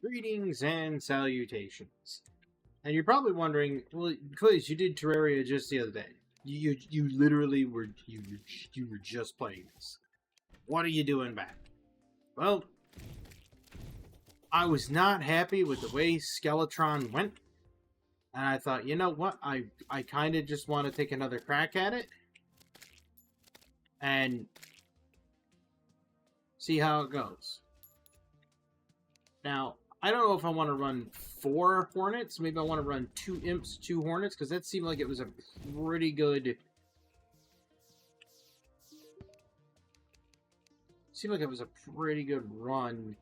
Greetings and salutations. And you're probably wondering, well, Clays, you did Terraria just the other day. You literally were just playing this. What are you doing back? Well, I was not happy with the way Skeletron went, and I thought, you know what? I kind of just want to take another crack at it and see how it goes. Now, I don't know if I want to run 4 Hornets. Maybe I want to run 2 Imps, 2 Hornets, because that seemed like it was a pretty good... Seemed like it was a pretty good run.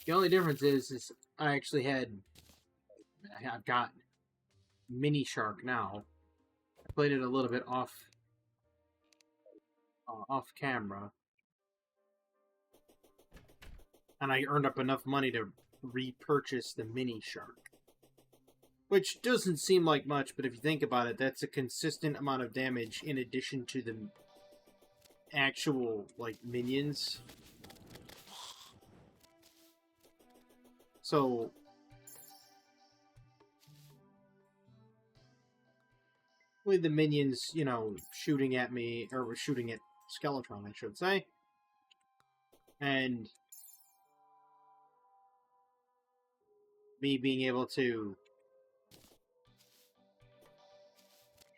The only difference is I actually I've got Mini Shark now. I played it a little bit off camera, and I earned up enough money to repurchase the Mini Shark, which doesn't seem like much, but if you think about it, that's a consistent amount of damage in addition to the actual like minions. So with the minions, you know, shooting at me, or shooting at Skeletron, I should say. And me being able to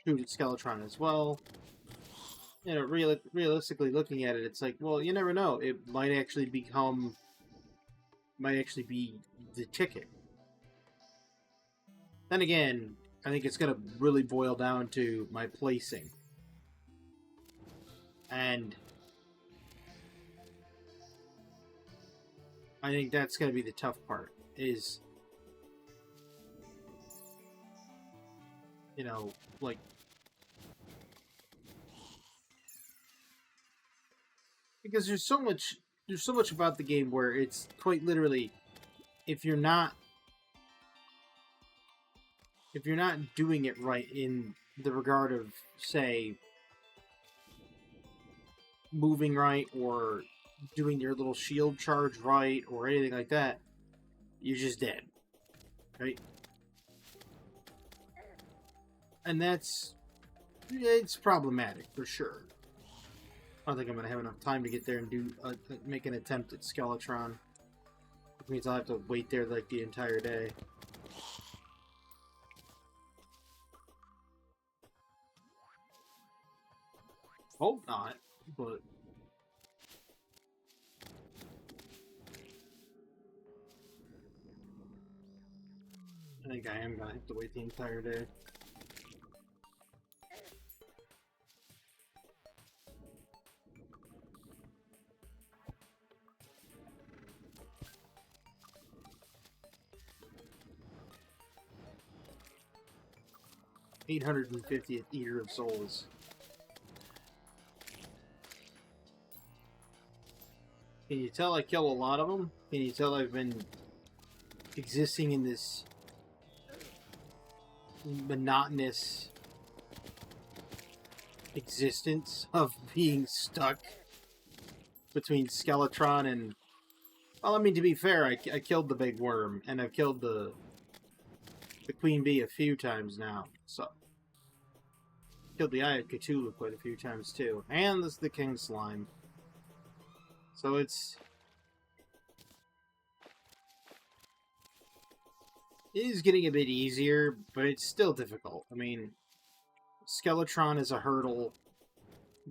shoot at Skeletron as well. You know, realistically looking at it, it's like, well, you never know. It might actually be the ticket. Then again, I think it's going to really boil down to my placing. And I think that's going to be the tough part, is, you know, like, because there's so much about the game where it's quite literally, if you're not doing it right in the regard of, say, moving right or doing your little shield charge right or anything like that, you're just dead, right? And it's problematic for sure. I don't think I'm gonna have enough time to get there and make an attempt at Skeletron, which means I'll have to wait there like the entire day. Hope not, but I think I am gonna have to wait the entire day. $850th Eater of Souls. Can you tell I kill a lot of them? Can you tell I've been existing in this monotonous existence of being stuck between Skeletron and... Well, I mean, to be fair, I killed the big worm, and I've killed the queen bee a few times now, so... Killed the Eye of Cthulhu quite a few times, too. And this is the King Slime. So it is getting a bit easier, but it's still difficult. I mean, Skeletron is a hurdle.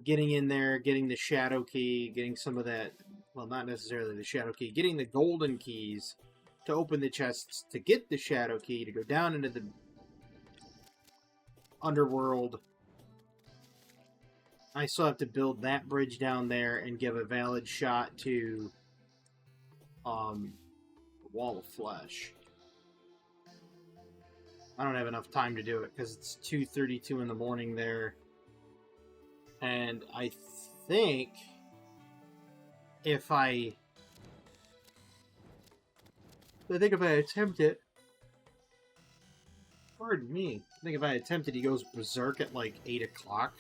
Getting in there, getting the Shadow Key, getting some of that... Well, not necessarily the Shadow Key. Getting the golden keys to open the chests to get the Shadow Key, to go down into the underworld. I still have to build that bridge down there and give a valid shot to Wall of Flesh. I don't have enough time to do it because it's 2:32 in the morning there. And I think if I attempt it, Pardon me. I think if I attempted, he goes berserk at like 8 o'clock.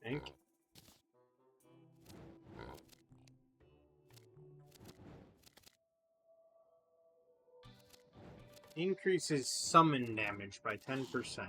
I think. Increases summon damage by 10%.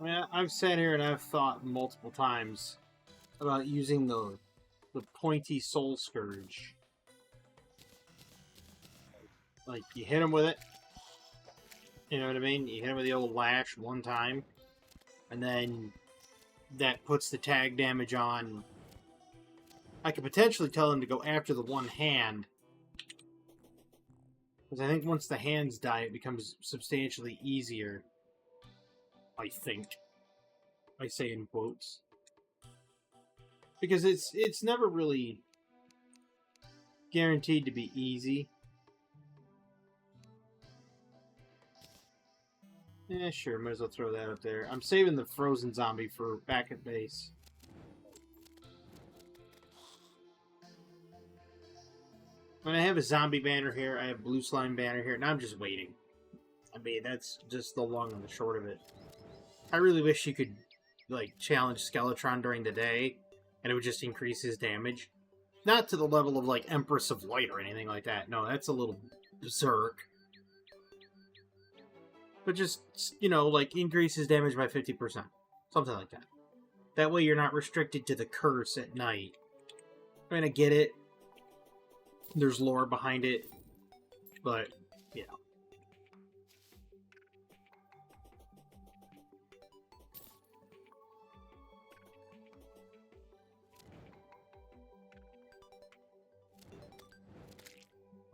I mean, I've sat here and I've thought multiple times about using the pointy soul scourge. Like, you hit him with it, you know what I mean? You hit him with the old lash one time, and then that puts the tag damage on. I could potentially tell him to go after the one hand, because I think once the hands die, it becomes substantially easier. I think. I say in quotes. Because it's never really guaranteed to be easy. Yeah, sure, might as well throw that up there. I'm saving the frozen zombie for back at base. When I have a zombie banner here, I have blue slime banner here, and I'm just waiting. I mean, that's just the long and the short of it. I really wish you could, like, challenge Skeletron during the day, and it would just increase his damage. Not to the level of, like, Empress of Light or anything like that. No, that's a little berserk. But just, you know, like, increase his damage by 50%. Something like that. That way you're not restricted to the curse at night. I mean, I get it. There's lore behind it. But, you know.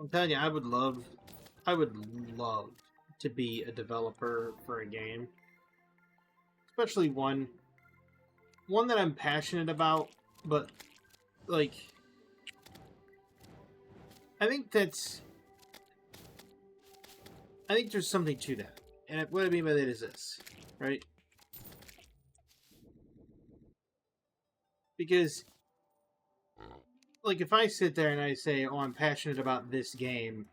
I'm telling you, I would love to be a developer for a game. Especially one that I'm passionate about, but, like, I think there's something to that. And what I mean by that is this, right? Because, like, if I sit there and I say, oh, I'm passionate about this game,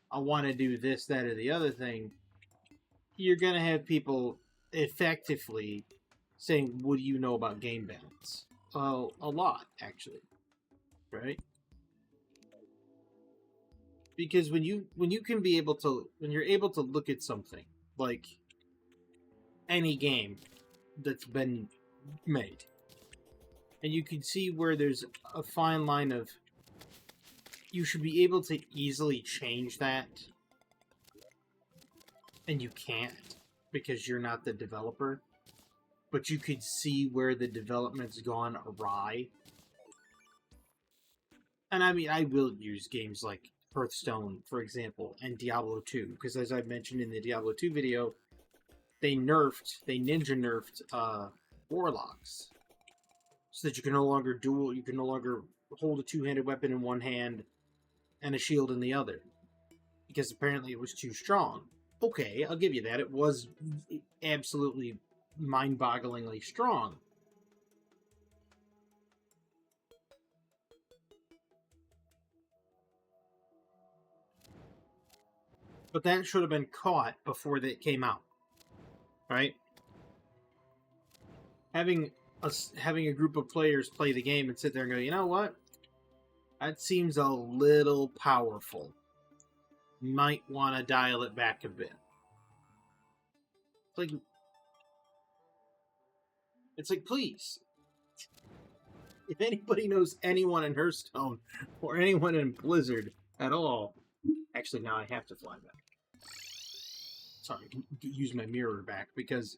I want to do this, that, or the other thing, you're going to have people effectively saying, what do you know about game balance? Well, a lot, actually. Right? Because when you're able to look at something, like any game that's been made, and you can see where there's a fine line of, you should be able to easily change that, and you can't because you're not the developer, but you could see where the development's gone awry. And I mean, I will use games like Hearthstone, for example, and Diablo 2, because as I mentioned in the Diablo 2 video, they ninja nerfed warlocks, so that you can no longer hold a two-handed weapon in one hand and a shield in the other, because apparently it was too strong. Okay, I'll give you that. It was absolutely mind-bogglingly strong. But that should have been caught before that came out, right? Having a group of players play the game and sit there and go, you know what? That seems a little powerful. Might want to dial it back a bit. It's like, please. If anybody knows anyone in Hearthstone or anyone in Blizzard at all, actually, now I have to fly back. Sorry, I can use my mirror back because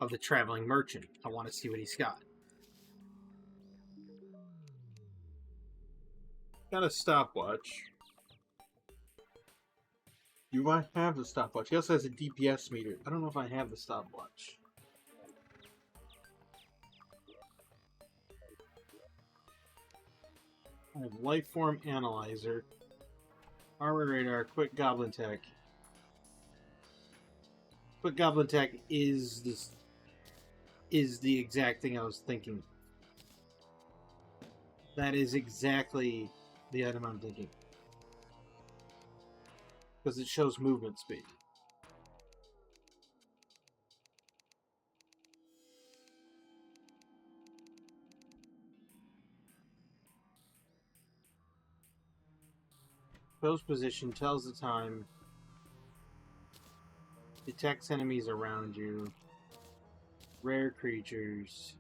of the traveling merchant. I want to see what he's got. Got a stopwatch. Do I have the stopwatch? He also has a DPS meter. I don't know if I have the stopwatch. I have life form analyzer, armor radar, quick goblin tech. Quick goblin tech is this is the exact thing I was thinking. That is exactly the item I'm thinking. Because it shows movement speed. Pose position tells the time. Detects enemies around you. Rare creatures.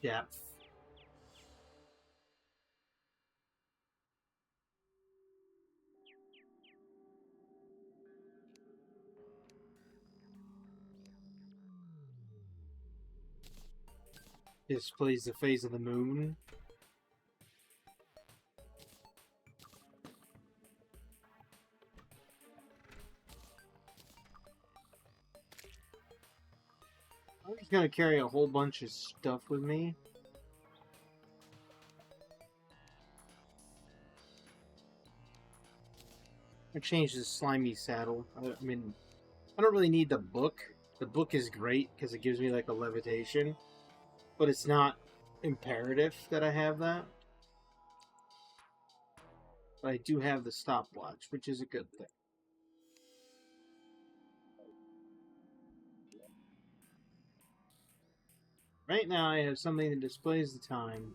Depth. Displays the phase of the moon. I'm just gonna carry a whole bunch of stuff with me. I changed this slimy saddle. I mean, I don't really need the book. The book is great because it gives me like a levitation, but it's not imperative that I have that. But I do have the stopwatch, which is a good thing. Right now I have something that displays the time.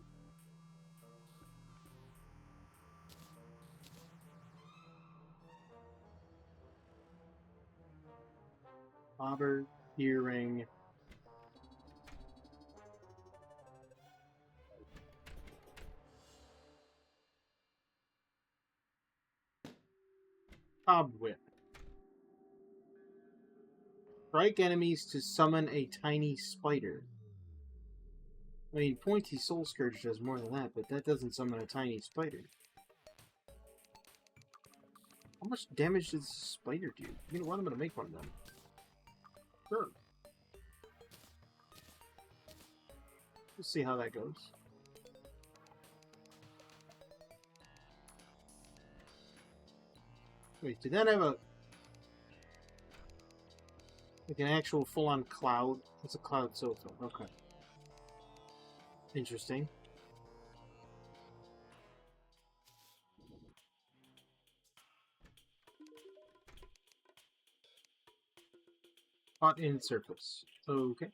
Bobber, earring. Cobwhip. Strike enemies to summon a tiny spider. I mean, Pointy Soul Scourge does more than that, but that doesn't summon a tiny spider. How much damage does this spider do? You know what? I'm going to make one of them. Sure. We'll see how that goes. Wait, did that have a... like an actual full-on cloud? It's a cloud sofa. Okay. Interesting. Hot end surface. Okay.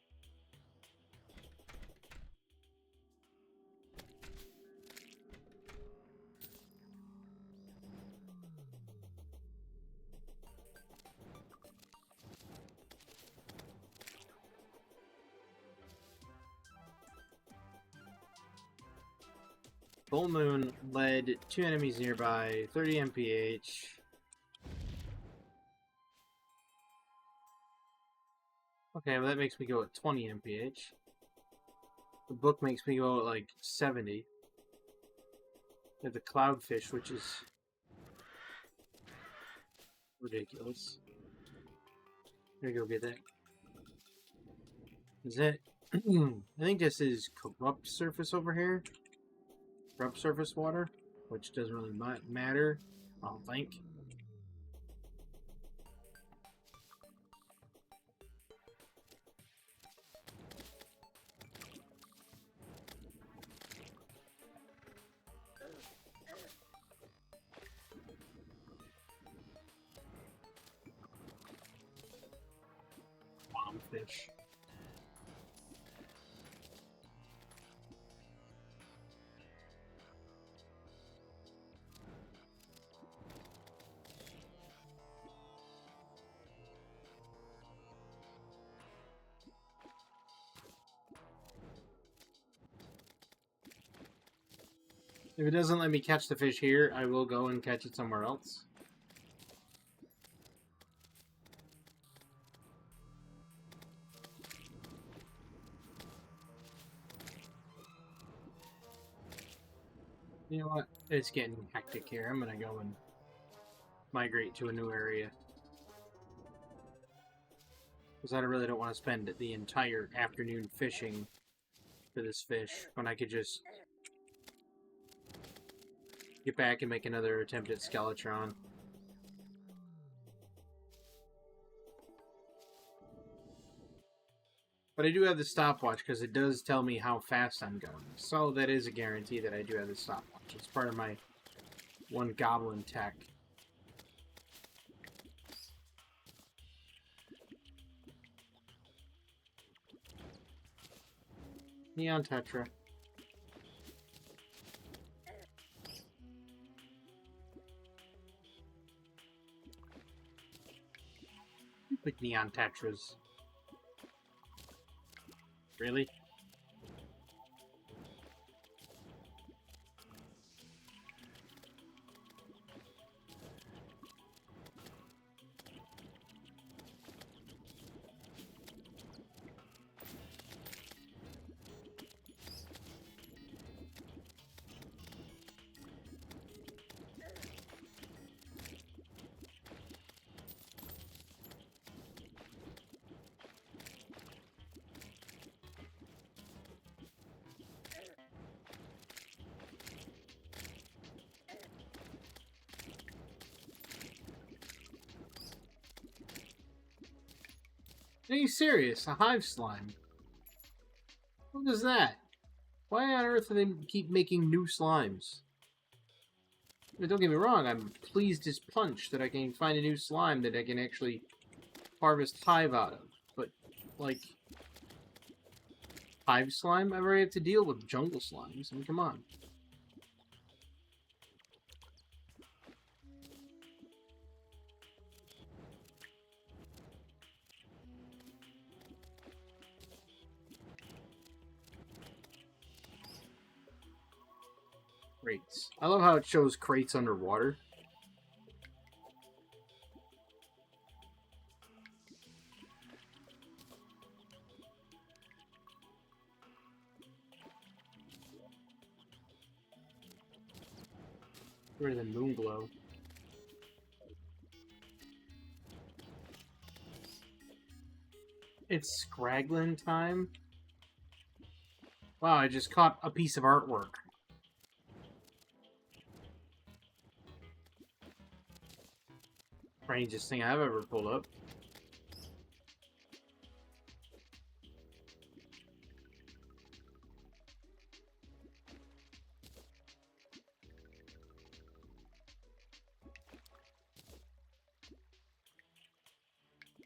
Full moon led 2 enemies nearby, 30 MPH. Okay, well that makes me go at 20 MPH. The book makes me go at like 70. They have the cloudfish, which is ridiculous. I'm gonna go get that. Is that... I think this is corrupt surface over here. Corrupt surface water, which doesn't really matter, I don't think. Bombfish. If it doesn't let me catch the fish here, I will go and catch it somewhere else. You know what? It's getting hectic here. I'm gonna go and migrate to a new area. Because I really don't want to spend the entire afternoon fishing for this fish when I could just get back and make another attempt at Skeletron. But I do have the stopwatch because it does tell me how fast I'm going. So that is a guarantee that I do have the stopwatch. It's part of my one goblin tech. Neon Tetra. Stupid Neon Tetras. Really? Are you serious? A hive slime? What is that? Why on earth do they keep making new slimes? I mean, don't get me wrong, I'm pleased as punch that I can find a new slime that I can actually harvest hive out of. But, like, hive slime? I already have to deal with jungle slimes. I mean, come on. Crates. I love how it shows crates underwater. Where the moon glow? It's Scraglin time? Wow, I just caught a piece of artwork. Strangest thing I've ever pulled up.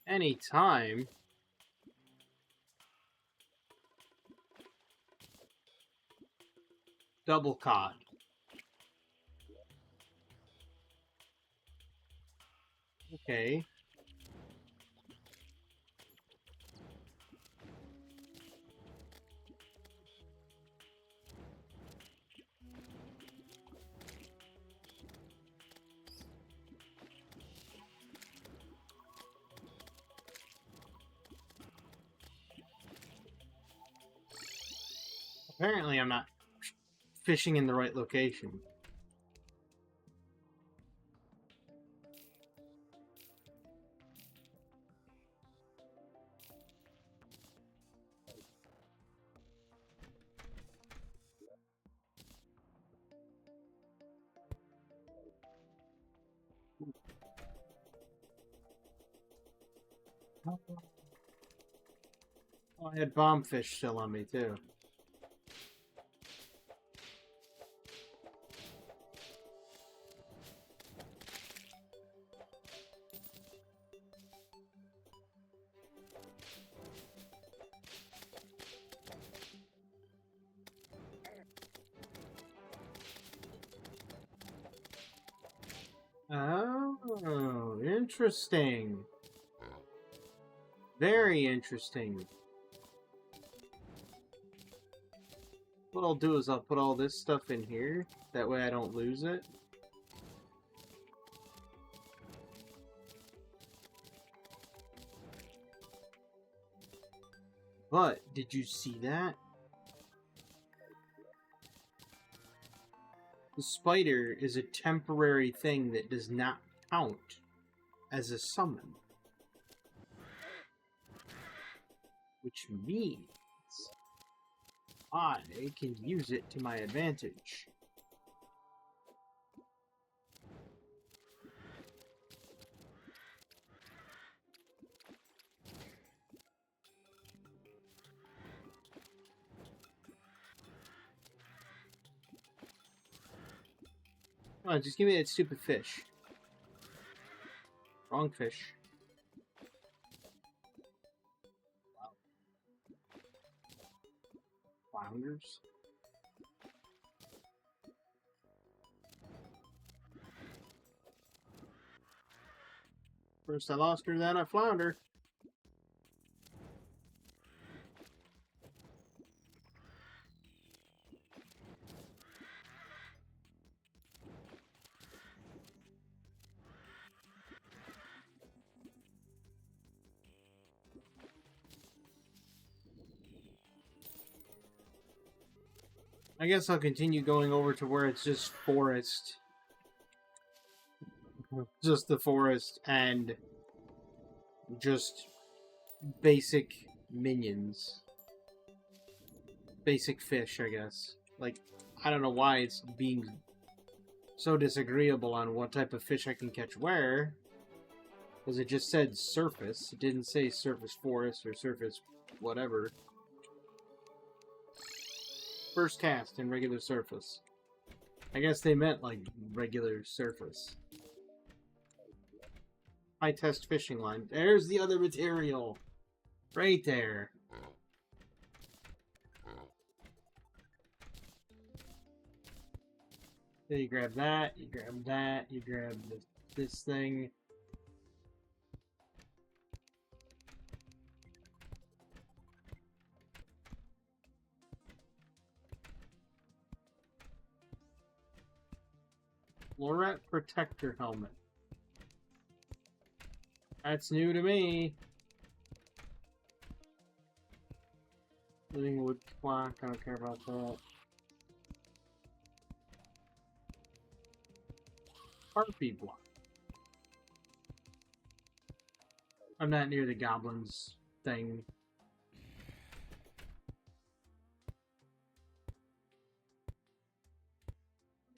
Anytime. Double cod. Okay. Apparently I'm not fishing in the right location. Oh, I had bombfish still on me too. Oh, interesting. Very interesting. What I'll do is I'll put all this stuff in here. That way I don't lose it. But, did you see that? The spider is a temporary thing that does not count as a summon. Which means I can use it to my advantage. Oh, just give me that stupid fish. Wrong fish. Wow. Flounders? First I lost her, then I flounder. I guess I'll continue going over to where it's just forest. Just the forest and just basic minions. Basic fish, I guess. Like, I don't know why it's being so disagreeable on what type of fish I can catch where. Because it just said surface. It didn't say surface forest or surface whatever. First cast in regular surface. I guess they meant like regular surface. High test fishing line. There's the other material. Right there. So you grab that, you grab that, you grab this thing. Floret protector helmet. That's new to me. Living wood clock, I don't care about that. Harpy block. I'm not near the goblins thing.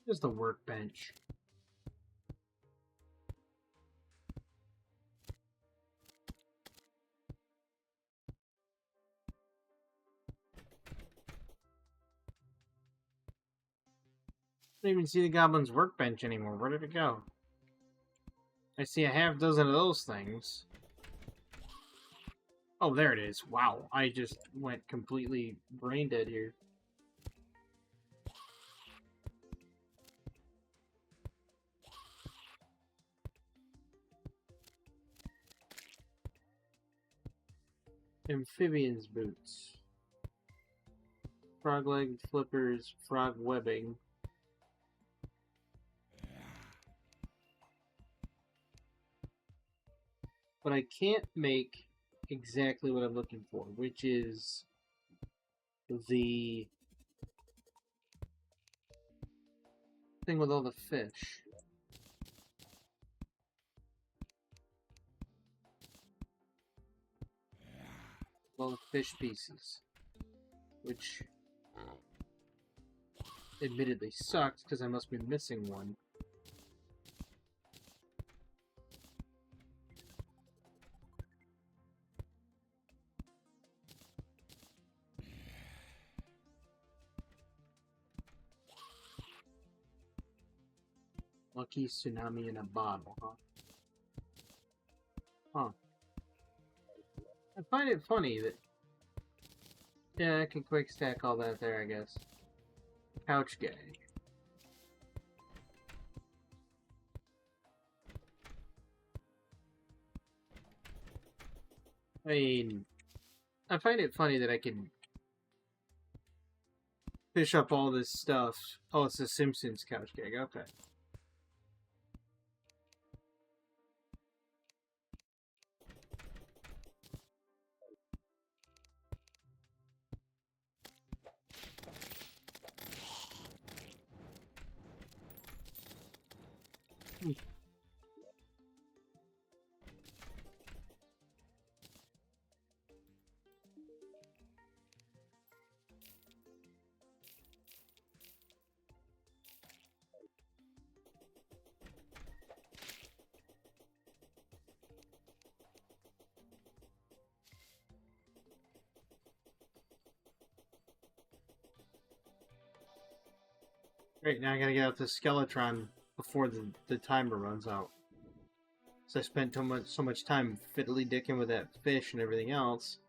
Just a workbench. I don't even see the goblin's workbench anymore. Where did it go? I see a half dozen of those things. Oh, there it is. Wow, I just went completely brain dead here. Amphibian's boots. Frog-legged flippers, frog webbing. But I can't make exactly what I'm looking for, which is the thing with all the fish. All the fish pieces. Which admittedly sucks because I must be missing one. Lucky tsunami in a bottle, huh? Huh. I find it funny that... Yeah, I can quick stack all that there, I guess. Couch gag. I mean... I find it funny that I can... fish up all this stuff. Oh, it's a Simpsons couch gag, okay. Right, now I gotta get out the Skeletron before the timer runs out. So I spent so much time fiddly dicking with that fish and everything else.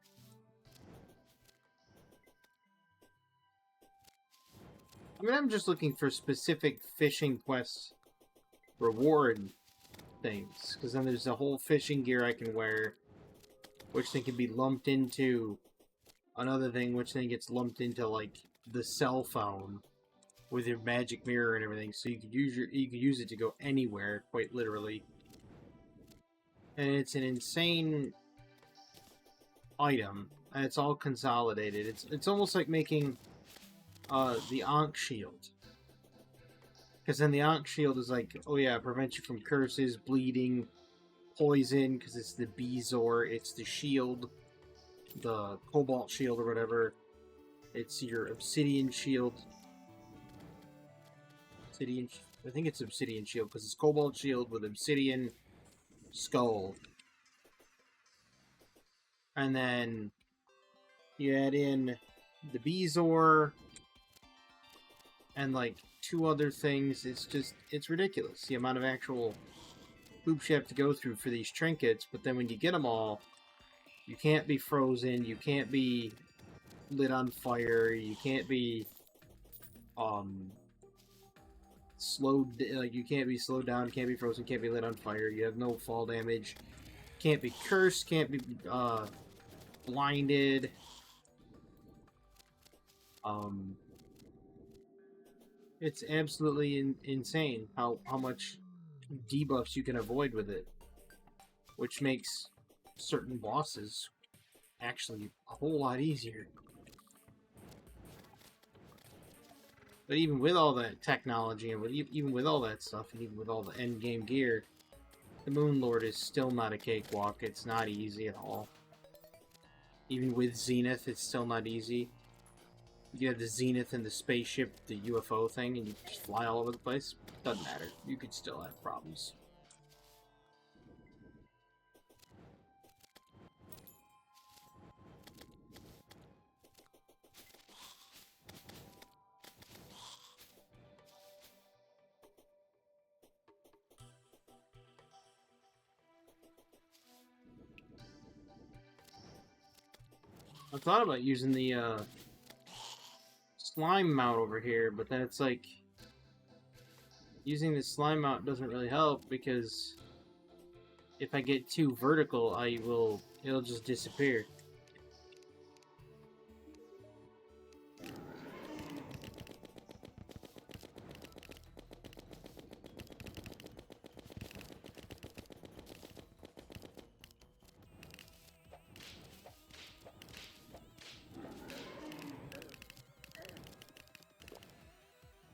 I mean, I'm just looking for specific fishing quest reward things, because then there's a whole fishing gear I can wear, which then can be lumped into another thing, which then gets lumped into like the cell phone with your magic mirror and everything, so you could use it to go anywhere, quite literally. And it's an insane item, and it's all consolidated. It's almost like making the Ankh shield, because then the Ankh shield is like, oh yeah, it prevents you from curses, bleeding, poison, because it's the Bezoar. It's the shield, the Cobalt shield or whatever. It's your Obsidian shield. I think it's Obsidian shield, because it's Cobalt shield with Obsidian skull. And then you add in the Bezoar and like 2 other things. It's ridiculous the amount of actual hoops you have to go through for these trinkets. But then when you get them all, you can't be frozen, you can't be lit on fire, you can't be you can't be slowed down, can't be frozen, can't be lit on fire, you have no fall damage, can't be cursed, can't be blinded. It's absolutely insane how much debuffs you can avoid with it, which makes certain bosses actually a whole lot easier. But even with all that technology, and even with all that stuff, and even with all the end-game gear, the Moon Lord is still not a cakewalk. It's not easy at all. Even with Zenith, it's still not easy. You have the Zenith and the spaceship, the UFO thing, and you just fly all over the place. Doesn't matter. You could still have problems. I thought about using the slime mount over here, but then it's like using the slime mount doesn't really help, because if I get too vertical, it'll just disappear.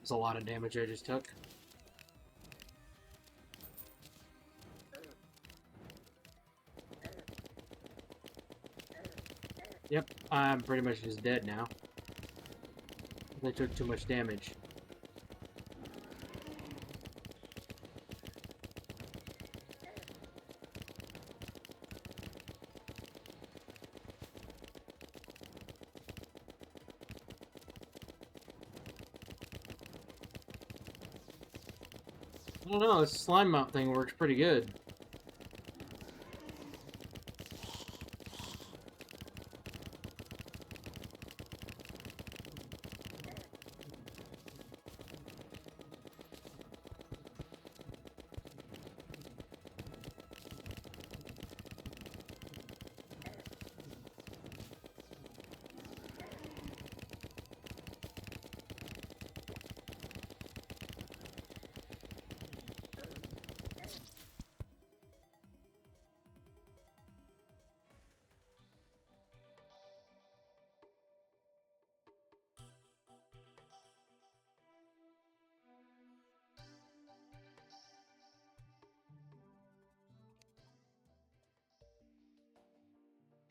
It's a lot of damage I just took. Yep, I'm pretty much just dead now. I took too much damage. I don't know, this slime mount thing works pretty good.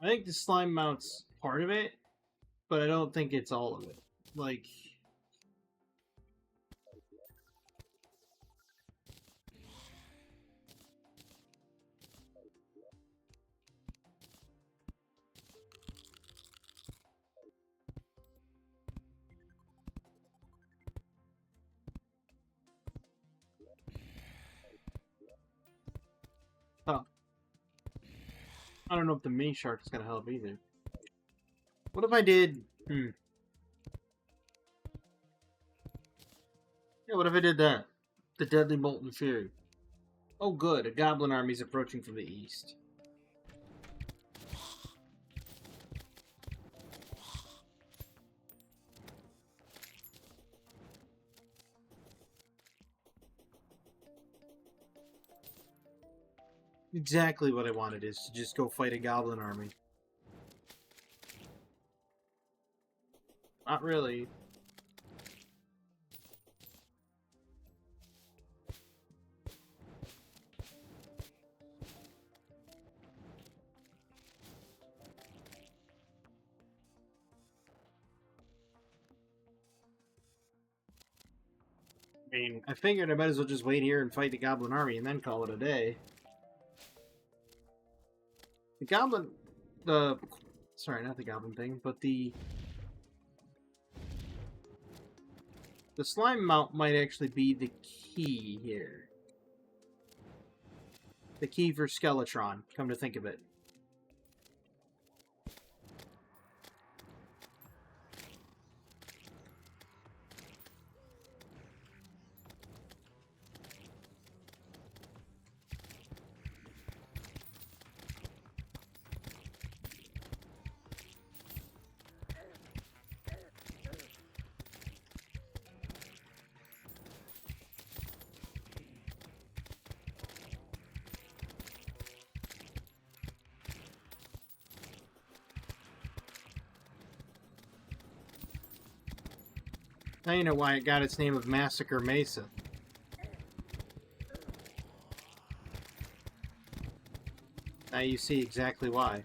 I think the slime mount's part of it, but I don't think it's all of it. Like, huh. I don't know if the mini shark is gonna help either. What if I did? Yeah, what if I did that? The Deadly Molten Fury. Oh, good. A goblin army's approaching from the east. Exactly what I wanted is to just go fight a goblin army. Not really. I mean, I figured I might as well just wait here and fight the goblin army and then call it a day. The goblin... Sorry, not the goblin thing, but the slime mount might actually be the key here. The key for Skeletron, come to think of it. Now you know why it got its name of Massacre Mesa. Now you see exactly why.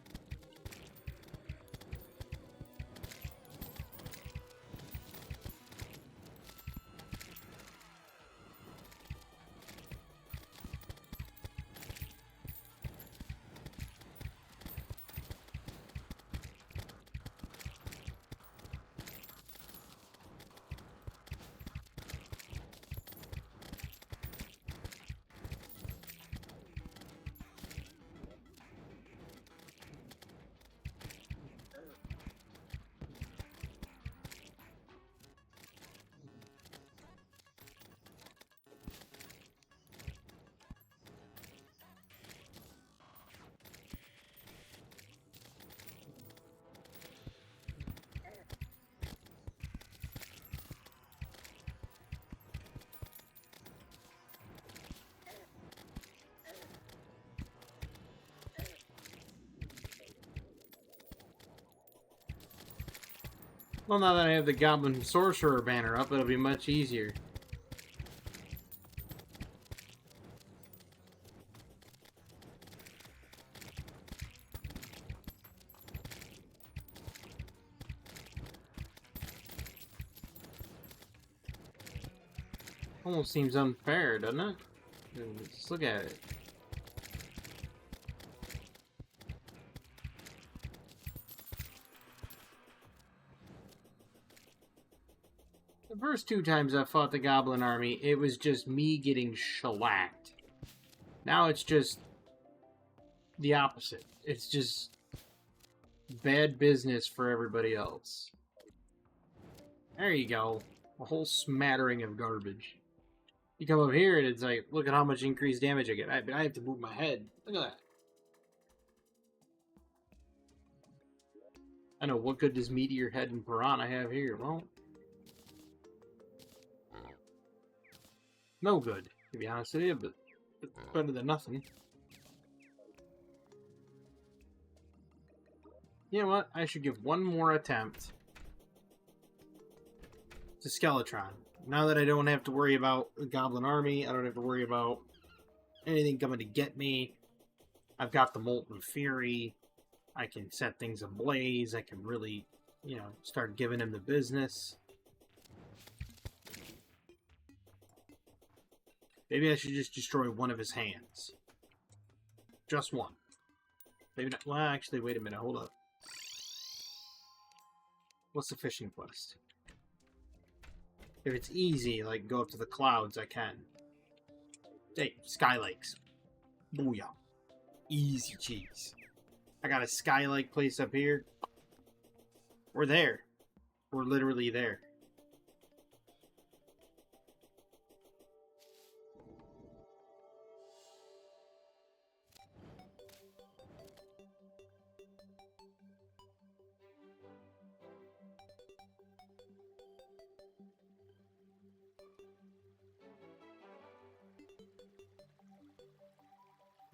Well, now that I have the Goblin Sorcerer banner up, it'll be much easier. Almost seems unfair, doesn't it? Just look at it. The first two times I fought the Goblin Army, it was just me getting shellacked. Now it's just the opposite. It's just bad business for everybody else. There you go. A whole smattering of garbage. You come over here and it's like, look at how much increased damage I get. I have to move my head. Look at that. I know, what good does Meteor Head and Piranha have here? Well, no good, to be honest with you, but it's better than nothing. You know what? I should give one more attempt to Skeletron. Now that I don't have to worry about the Goblin Army, I don't have to worry about anything coming to get me. I've got the Molten Fury. I can set things ablaze. I can really, you know, start giving him the business. Maybe I should just destroy one of his hands. Just one. Maybe not. Well, actually, wait a minute. Hold up. What's the fishing quest? If it's easy, like go up to the clouds, I can. Hey, Sky Lakes. Booyah. Easy cheese. I got a Sky Lake place up here. We're there. We're literally there.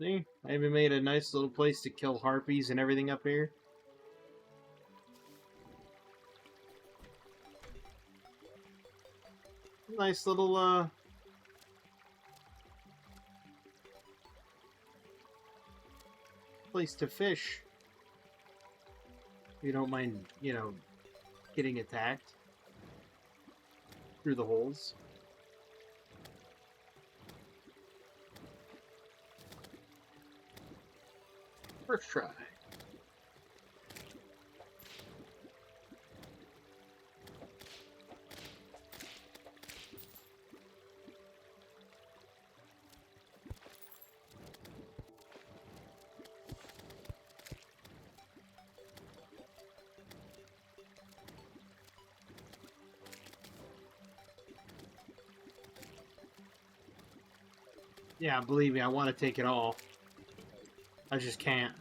See? I even made a nice little place to kill harpies and everything up here. Nice little, place to fish. If you don't mind, you know, getting attacked through the holes. First try. Yeah, believe me, I want to take it all. I just can't.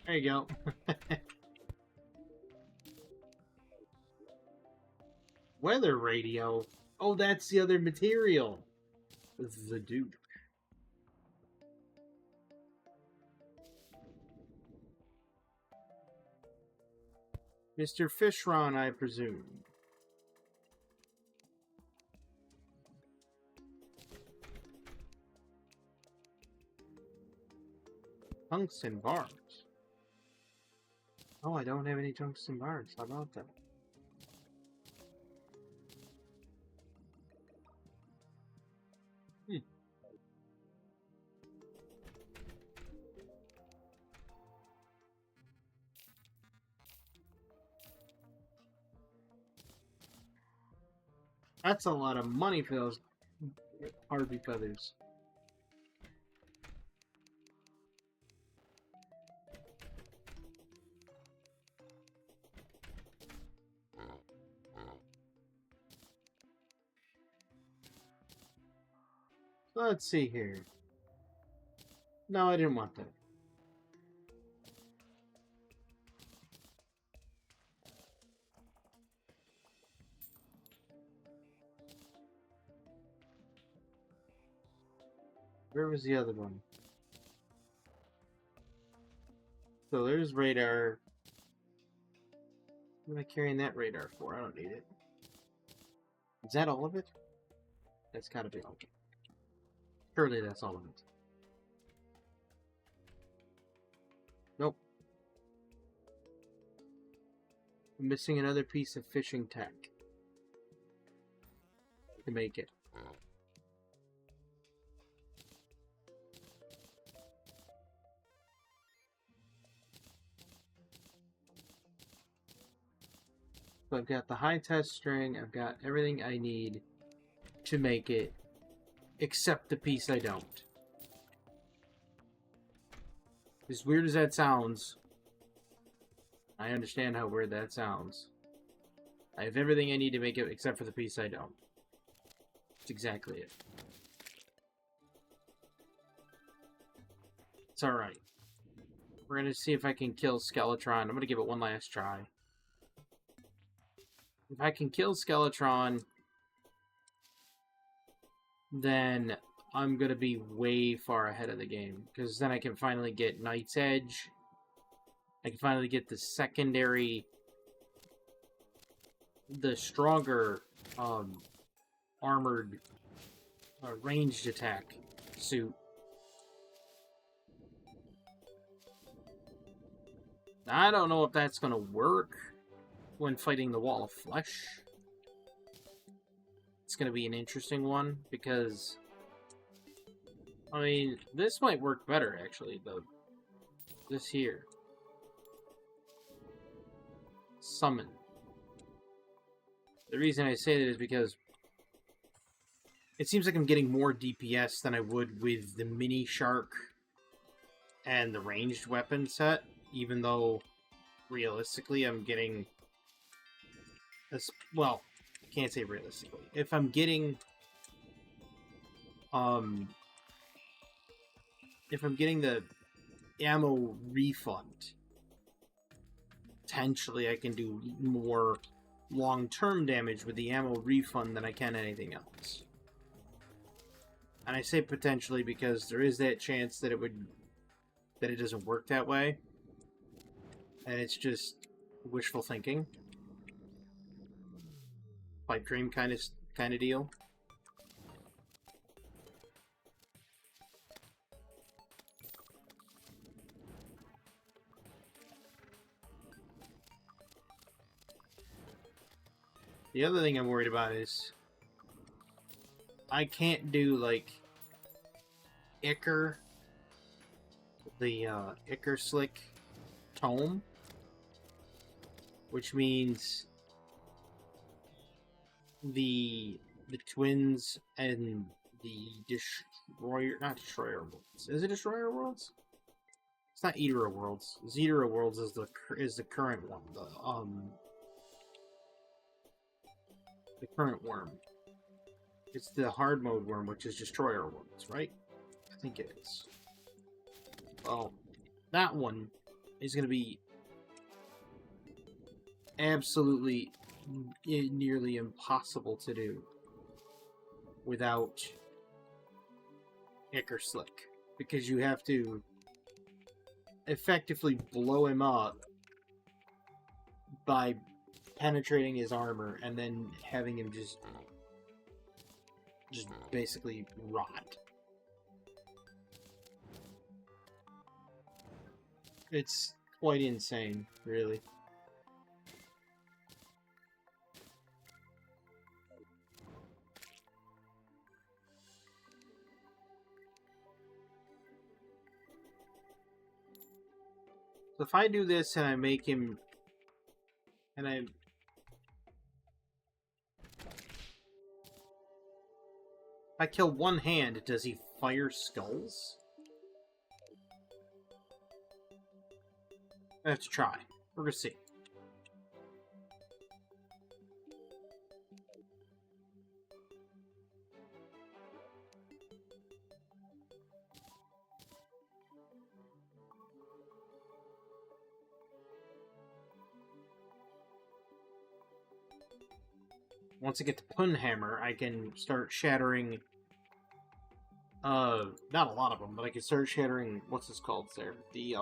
There you go. Weather radio? Oh, that's the other material. The dude. Mr. Fishron, I presume. Tungsten bars. Oh, I don't have any tungsten bars. How about that? That's a lot of money for those harpy feathers. Let's see here. No, I didn't want that. Where was the other one? So there's radar. What am I carrying that radar for? I don't need it. Is that all of it? That's gotta be all. Surely that's all of it. Nope. I'm missing another piece of fishing tech to make it. So I've got the high test string, I've got everything I need to make it, except the piece I don't. As weird as that sounds, I understand how weird that sounds. I have everything I need to make it except for the piece I don't. That's exactly it. It's alright. We're gonna see if I can kill Skeletron. I'm gonna give it one last try. If I can kill Skeletron, then I'm gonna be way far ahead of the game. Because then I can finally get Knight's Edge. I can finally get the secondary, the stronger armored a ranged attack suit. I don't know if that's going to work when fighting the Wall of Flesh. It's going to be an interesting one, because... I mean, this might work better, actually, though. This here. Summon. The reason I say that is because it seems like I'm getting more DPS than I would with the mini shark and the ranged weapon set, even though realistically I'm getting this, well, I can't say realistically. If I'm getting the ammo refund, potentially I can do more long-term damage with the ammo refund than I can anything else. And I say potentially because there is that chance that it doesn't work that way. And it's just wishful thinking. Pipe dream kind of deal. The other thing I'm worried about is I can't do, like, Ichor, the Ichor Slick Tome, which means the twins and the Destroyer, not Destroyer Worlds. Is it Destroyer Worlds? It's not Eater of Worlds. Eater of Worlds is the current one. The current worm. It's the hard mode worm, which is Destroyer Worlds, right? I think it is. Well, that one is going to be absolutely nearly impossible to do without Ichor Slick, because you have to effectively blow him up by penetrating his armor and then having him just basically rot. It's quite insane, really. So if I do this and I make him, and if I kill one hand, does he fire skulls? I have to try. We're gonna see. Once I get the Pun Hammer, I can start shattering... not a lot of them, but I can start shattering... What's this called there? The,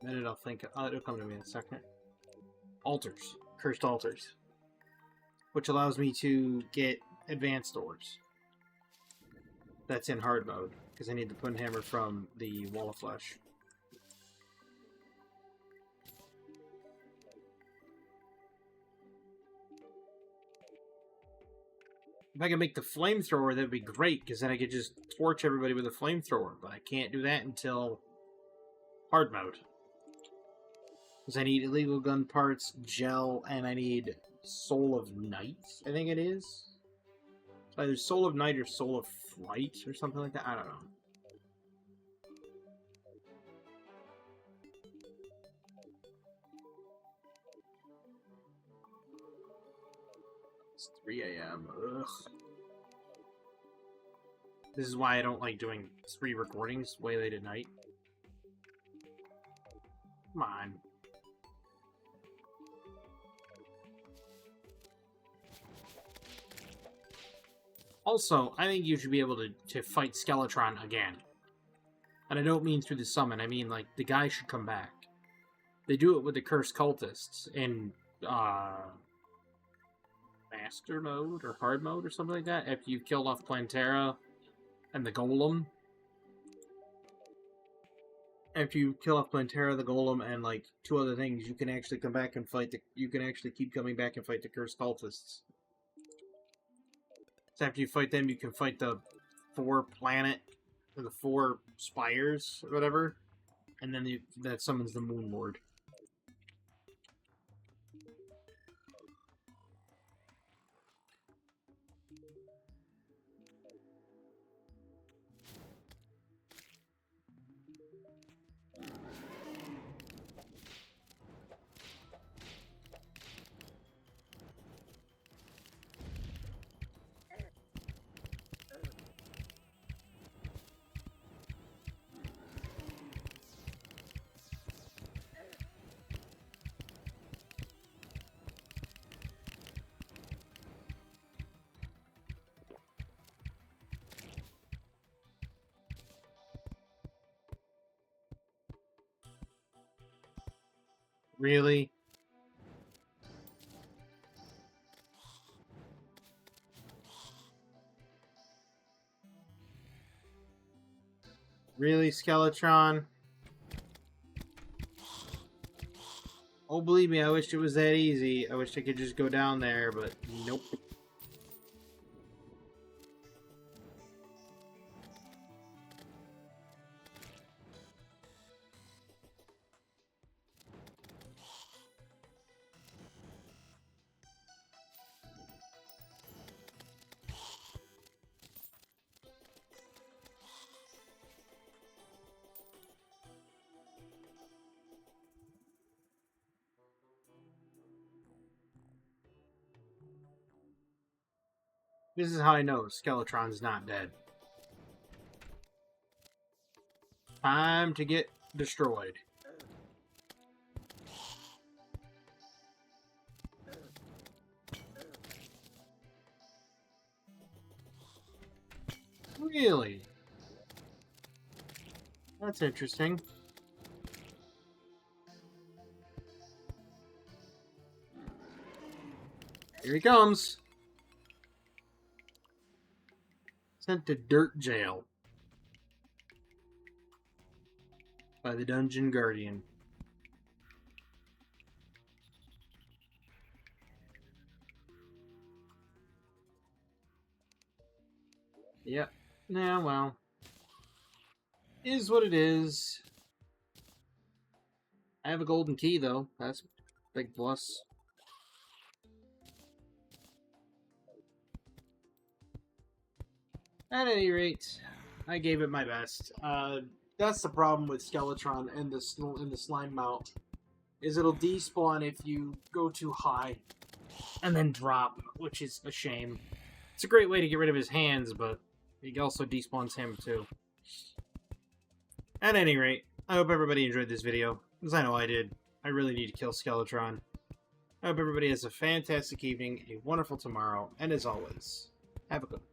minute I'll think... it'll come to me in a second. Altars. Cursed Altars. Which allows me to get advanced ores. That's in hard mode, because I need the Pun Hammer from the Wall of Flesh. If I could make the flamethrower, that'd be great, because then I could just torch everybody with a flamethrower. But I can't do that until hard mode. Because I need illegal gun parts, gel, and I need Soul of Night, I think it is. It's either Soul of Night or Soul of Fright, or something like that. I don't know. It's 3 a.m. Ugh. This is why I don't like doing 3 recordings way late at night. Come on. Also, I think you should be able to fight Skeletron again. And I don't mean through the summon, I mean, like, the guy should come back. They do it with the Cursed Cultists in master mode or hard mode or something like that. After you've killed off Plantera and the Golem. After you kill off Plantera, the Golem, and like 2 other things, you can actually come back and fight the. You can actually keep coming back and fight the Cursed Cultists. So after you fight them, you can fight the 4 planet or the 4 spires or whatever, and then that summons the Moon Lord. Really? Really, Skeletron? Oh, believe me, I wish it was that easy. I wish I could just go down there, but nope. This is how I know Skeletron's not dead. Time to get destroyed. Really? That's interesting. Here he comes. Sent to Dirt Jail by the Dungeon Guardian. Yep. Yeah, well. Is what it is. I have a golden key, though. That's a big plus. At any rate, I gave it my best. That's the problem with Skeletron and the slime mount, is it'll despawn if you go too high and then drop, which is a shame. It's a great way to get rid of his hands, but he also despawns him too. At any rate, I hope everybody enjoyed this video, because I know I did. I really need to kill Skeletron. I hope everybody has a fantastic evening, a wonderful tomorrow, and as always, have a good one.